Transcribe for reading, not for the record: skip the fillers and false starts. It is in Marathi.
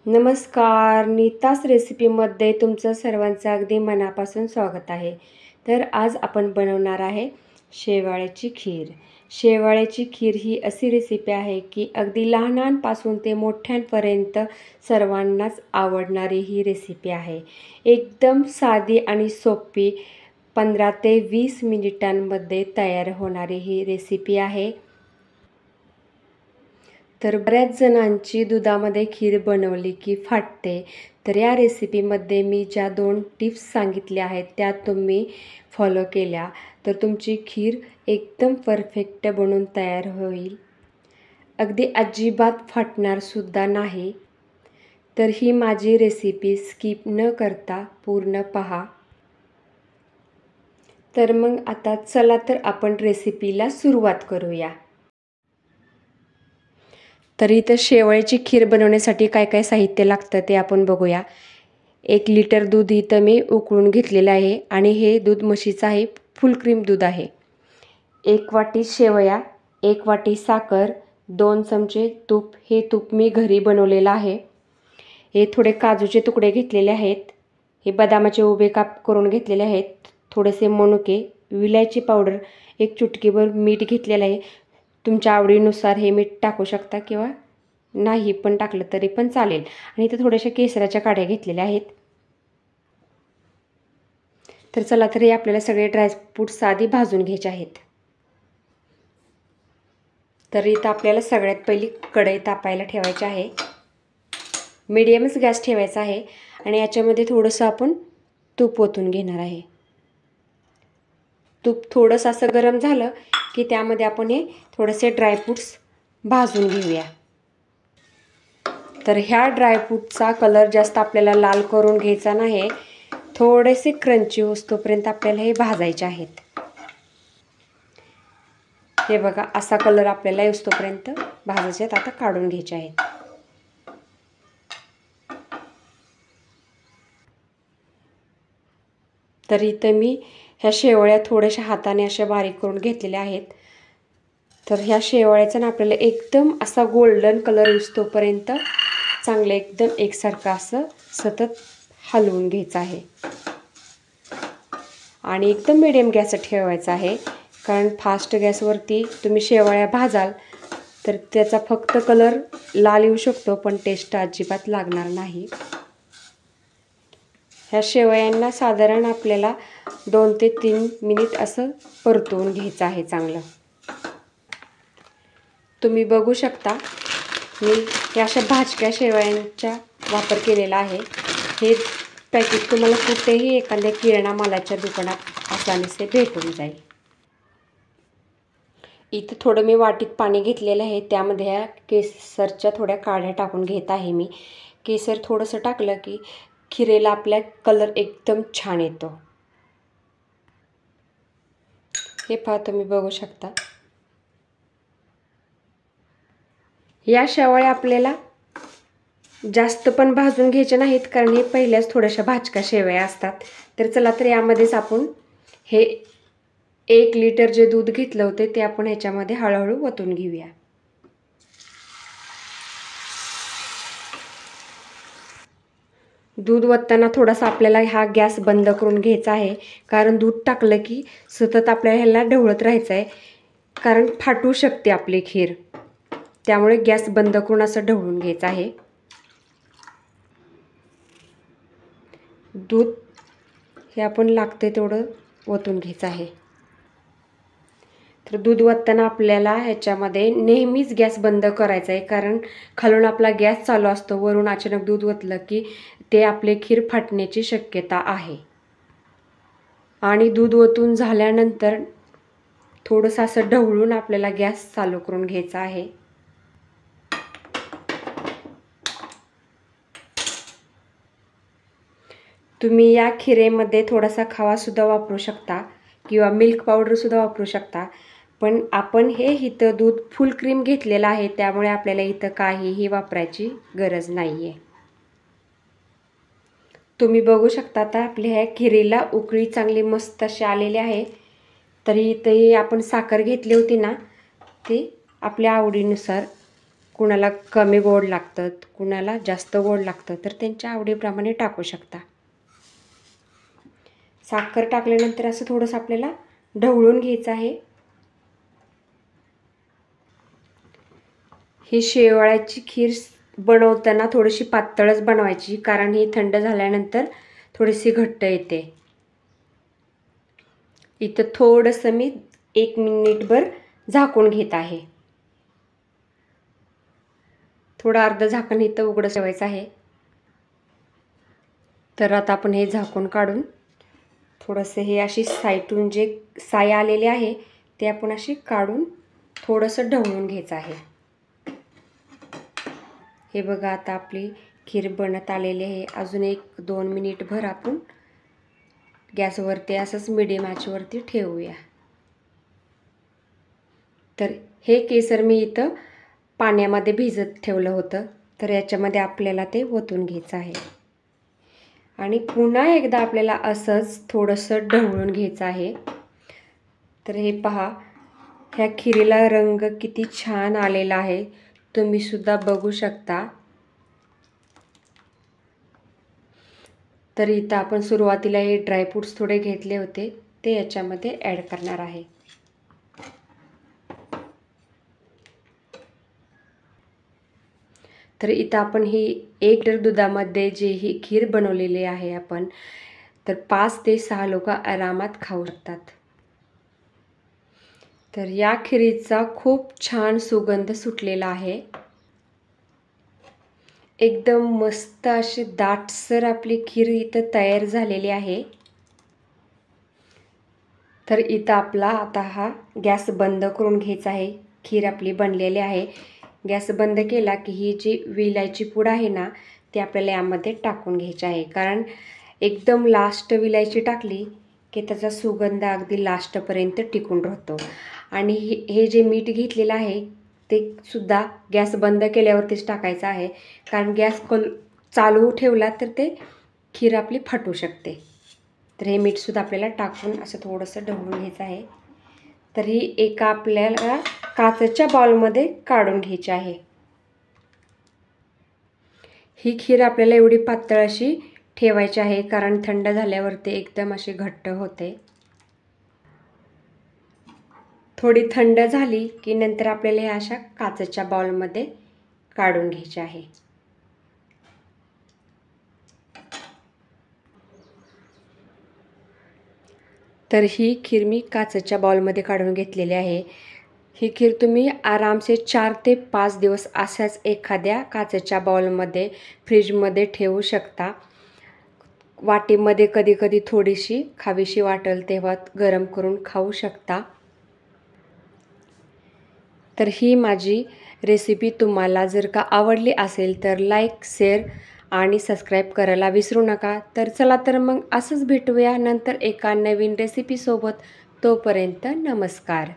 नमस्कार, नीतास रेसिपीमध्ये तुमचं सर्वांचं अगदी मनापासून स्वागत आहे। तर आज आपण बनवणार आहे शेवाळ्याची खीर। शेवाळ्याची खीर ही अशी रेसिपी आहे की अगदी लहानांपासून ते मोठ्यांपर्यंत सर्वांनाच आवडणारी ही रेसिपी आहे। एकदम साधी आणि सोपी 15 ते 20 मिनिटांमध्ये तयार होणारी ही रेसिपी आहे। तर बऱ्याच जणांची दुधामध्ये खीर बनवली की फाटते। तर या रेसिपीमध्ये मी ज्या 2 टिप्स सांगितल्या आहेत त्या तुम्ही फॉलो केल्या तर तुमची खीर एकदम परफेक्ट बनून तयार होईल, अगदी अजिबात फाटणार सुद्धा नाही। तर ही माझी रेसिपी स्किप न करता पूर्ण पहा। तर मग आता चला तर आपण रेसिपीला सुरुवात करूया। तर इथं शेवळ्याची खीर बनवण्यासाठी काय काय साहित्य लागतं ते आपण बघूया। 1 लिटर दूध इथं मी उकळून घेतलेलं आहे आणि हे दूध म्हशीचं आहे, फुल क्रीम दूध आहे। 1 वाटी शेवया, 1 वाटी साखर, 2 चमचे तूप। हे तूप मी घरी बनवलेलं आहे। हे थोडे काजूचे तुकडे घेतलेले आहेत, हे बदामाचे उभे काप करून घेतलेले आहेत, थोडेसे मनुके, विलायची पावडर, 1 चुटकीभर मीठ घेतलेलं आहे। तुमच्या आवडीनुसार हे मीठ टाकू शकता किंवा नाही पण टाकलं तरी पण चालेल। आणि इथे थोड्याशा केसराच्या काड्या घेतलेल्या आहेत। तर चला तर हे आपल्याला सगळे ड्रायफ्रूट्स आधी भाजून घ्यायचे आहेत। तर इथं आपल्याला सगळ्यात पहिली कढई तापायला ठेवायची आहे, मीडियमच गॅस ठेवायचा आहे आणि याच्यामध्ये थोडंसं आपण तूप ओतून घेणार आहे। तूप थोडंसं असं गरम झालं की त्यामध्ये आपण हे थोडेसे ड्रायफ्रूट्स भाजून घेऊया। तर ह्या ड्रायफ्रूटचा कलर जास्त आपल्याला लाल करून घ्यायचा नाही, थोडेसे क्रंची होईपर्यंत आपल्याला हे भाजायचे आहेत। हे बघा असा कलर आपल्याला येईपर्यंत भाजायचे आहेत। आता काढून घ्यायचे आहेत। तर इथं मी ह्या शेवळ्या थोड्याशा हाताने अशा बारीक करून घेतलेल्या आहेत। तर ह्या शेवळ्याचा ना आपल्याला एकदम असा गोल्डन कलर येईपर्यंत चांगलं एकदम एकसारखं असं सतत हलवून घ्यायचं आहे आणि एकदम मीडियम गॅस ठेवायचा आहे, कारण फास्ट गॅसवरती तुम्ही शेवळ्या भाजाल तर त्याचा फक्त कलर लाल येऊ शकतो पण टेस्ट अजिबात लागणार नाही। ह्या शेवयांना साधारण आपल्याला 2 ते 3 मिनिट असं परतवून घ्यायचं आहे चांगलं। तुम्ही बघू शकता मी या अशा भाजक्या शेवयांचा वापर केलेला आहे। हे पॅकेट तुम्हाला कुठेही एखाद्या किराणा मालाच्या दुकानात आसानीसे भेटून जाईल। इथं थोडं मी वाटीत पाणी घेतलेलं आहे, त्यामध्ये ह्या केसरच्या थोड्या काड्या टाकून घेत आहे मी। केसर थोडंसं टाकलं की खिरेला आपल्या कलर एकदम छान येतो। हे पहा तुम्ही बघू शकता। या शेवया आपल्याला जास्त पण भाजून घ्यायचे नाहीत, कारण हे पहिल्याच थोड्याशा भाजक्या शेवया असतात। तर चला तर यामध्येच आपण हे 1 लिटर जे दूध घेतलं होते ते आपण ह्याच्यामध्ये हळूहळू ओतून घेऊया। दूध ओतताना थोडासा आपल्याला हा गॅस बंद करून घ्यायचा आहे, कारण दूध टाकलं की सतत आपल्याला ह्याला ढवळत राहायचं आहे, कारण फाटू शकते आपली खीर। त्यामुळे गॅस बंद करून असं ढवळून घ्यायचं आहे। दूध हे आपण लागते तेवढं ओतून घ्यायचं आहे। तर दूध ओतताना आपल्याला ह्याच्यामध्ये नेहमीच गॅस बंद करायचा आहे, कारण खालून आपला गॅस चालू असतो, वरून अचानक दूध ओतलं की ते आपले खीर फाटण्याची शक्यता आहे। आणि दूध ओतून झाल्यानंतर थोडंसं असं ढवळून आपल्याला गॅस चालू करून घ्यायचा आहे। तुम्ही या खिरेमध्ये थोडासा खवा सुद्धा वापरू शकता किंवा मिल्क पावडर सुद्धा वापरू शकता, पण आपण हे इथं दूध फुल क्रीम घेतलेलं आहे, त्यामुळे आपल्याला इथं काहीही वापरायची गरज नाही आहे। तुम्ही बघू शकता आता आपल्या ह्या खिरीला उकळी चांगली मस्त अशी आलेली आहे। तरी इथे आपण साखर घेतली होती ना, ती आपल्या आवडीनुसार कुणाला कमी गोड लागतं, कुणाला जास्त गोड लागतं, तर त्यांच्या आवडीप्रमाणे टाकू शकता. साखर टाकल्यानंतर असं थोडंसं आपल्याला ढवळून घ्यायचं आहे. ही शेवयाची खीर बनवताना थोडीशी पातळच बनवायची, कारण ही थंड झाल्यानंतर थोडीशी घट्ट येते. इथं थोडंसं मी 1 मिनिटभर झाकून घेत आहे. थोडं अर्ध झाकण इथं उघडं ठेवायचं आहे. तर आता आपण हे झाकून काढून थोडंसं हे अशी साईटून जे साय आलेले आहे ते आपण अशी काढून थोडंसं ढवळून घ्यायचं आहे. हे बघा, आता आपली खीर बनत आलेली आहे. अजून 1-2 मिनिटभर आपण गॅसवरती असंच मिडियम आचेवरती ठेवूया. तर हे केसर मी इथं पाण्यामध्ये भिजत ठेवलं होतं, तर याच्यामध्ये आपल्याला ते ओतून घ्यायचं आहे आणि पुन्हा एकदा आपल्याला असंच थोडंसं ढवळून घ्यायचं आहे. तर हे पहा, ह्या खिरीला रंग किती छान आलेला आहे, तुम्ही सुद्धा बघू शकता. तर इथं आपण सुरुवातीला हे ड्रायफ्रूट्स थोडे घेतले होते ते याच्यामध्ये ॲड करणार आहे. तर इथं आपण ही 1 लिटर दुधामध्ये जे ही खीर बनवलेली आहे आपण, तर 5 ते 6 लोक आरामात खाऊ शकतात. तर या खिरीचा खूप छान सुगंध सुटलेला आहे. एकदम मस्त अशी दाटसर आपली खीर इथं तयार झालेली आहे. तर इथं आपला आता हा गॅस बंद करून घ्यायचा आहे. खीर आपली बनलेली आहे. गॅस बंद केला की ही जी विलायची पूड आहे ना, ती आपल्याला यामध्ये टाकून घ्यायची आहे. कारण एकदम लास्ट विलायची टाकली की त्याचा सुगंध अगदी लास्टपर्यंत टिकून राहतो. आणि हे जे मीठ घेतलेलं आहे ते सुद्धा गॅस बंद केल्यावरतीच टाकायचं आहे, कारण गॅस चालू ठेवला तर ते खीर आपली फाटू शकते. तर हे मीठसुद्धा आपल्याला टाकून असं थोडंसं ढवळून घ्यायचं आहे. तर ही एका आपल्याला काचेच्या बाउलमध्ये काढून घ्यायची आहे. ही खीर आपल्याला एवढी पातळ अशी ठेवायची आहे, कारण थंड झाल्यावरती एकदम अशी घट्ट होते. थोडी थंड झाली की नंतर आपल्याला ह्या अशा काचेच्या बाउलमध्ये काढून घ्यायची आहे. तर ही खीर मी काचेच्या बाउलमध्ये काढून घेतलेली आहे. ही खीर तुम्ही आरामसे 4 ते 5 दिवस अशाच एखाद्या काचेच्या बाउलमध्ये फ्रीजमध्ये ठेवू शकता. वाटीमध्ये कधी कधी थोडीशी खावीशी वाटेल तेव्हा गरम करून खाऊ शकता. तर ही माझी रेसिपी तुम्हाला जर का आवडली असेल तर लाईक, शेअर आणि सबस्क्राईब करायला विसरू नका. तर चला तर मग असंच भेटूया नंतर एका नवीन रेसिपीसोबत. तोपर्यंत नमस्कार.